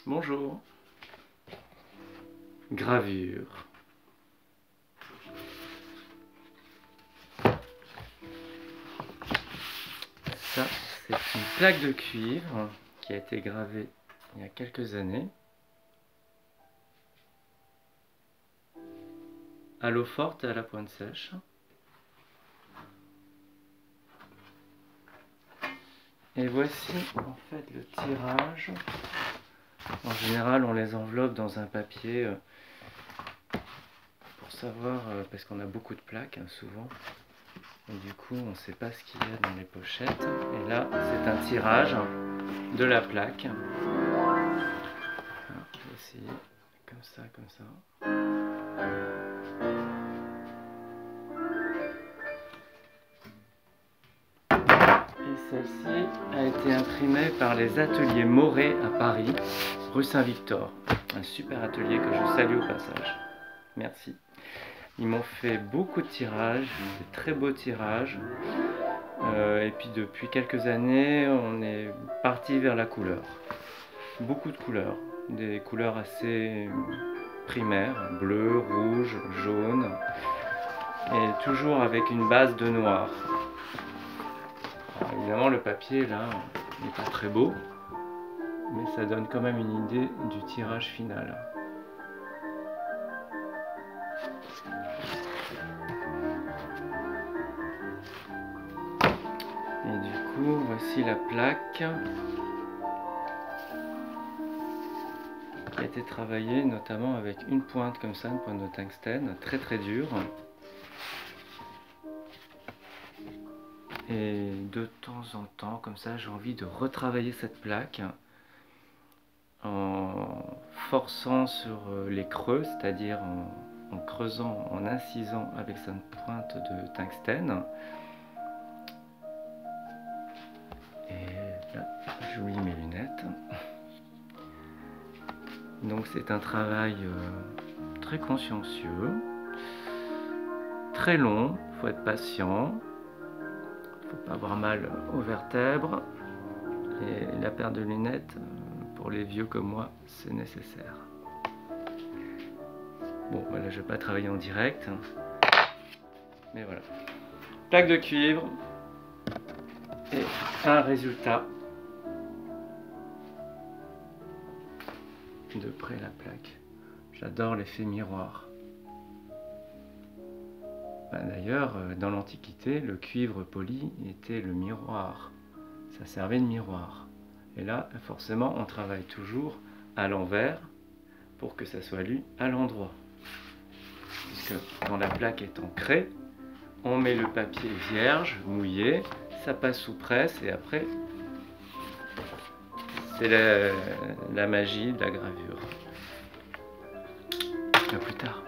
Bonjour. Gravure. Ça, c'est une plaque de cuivre qui a été gravée il y a quelques années. À l'eau forte et à la pointe sèche. Et voici en fait le tirage. En général, on les enveloppe dans un papier pour savoir, parce qu'on a beaucoup de plaques souvent. Et du coup, on ne sait pas ce qu'il y a dans les pochettes. Et là, c'est un tirage de la plaque. Alors, je vais essayer comme ça, comme ça. Et celle-ci a été imprimée par les ateliers Moret à Paris, rue Saint-Victor. Un super atelier que je salue au passage. Merci. Ils m'ont fait beaucoup de tirages, de très beaux tirages. Et puis depuis quelques années, on est parti vers la couleur. Beaucoup de couleurs. Des couleurs assez primaires, bleu, rouge, jaune. Et toujours avec une base de noir. Alors, évidemment, le papier là n'est pas très beau, mais ça donne quand même une idée du tirage final. Et du coup, voici la plaque qui a été travaillée notamment avec une pointe comme ça, une pointe de tungstène, très très dure. Et de temps en temps, comme ça, j'ai envie de retravailler cette plaque en forçant sur les creux, c'est-à-dire en creusant, en incisant avec cette pointe de tungstène. Et là, j'oublie mes lunettes. Donc c'est un travail très consciencieux, très long, il faut être patient, il ne faut pas avoir mal aux vertèbres. Et la paire de lunettes, pour les vieux comme moi, c'est nécessaire. Bon, voilà, je ne vais pas travailler en direct, mais voilà. Plaque de cuivre et un résultat de près la plaque. J'adore l'effet miroir. D'ailleurs, dans l'Antiquité, le cuivre poli était le miroir. Ça servait de miroir. Et là, forcément, on travaille toujours à l'envers pour que ça soit lu à l'endroit. Puisque quand la plaque est ancrée, on met le papier vierge, mouillé, ça passe sous presse et après, c'est la magie de la gravure. À plus tard.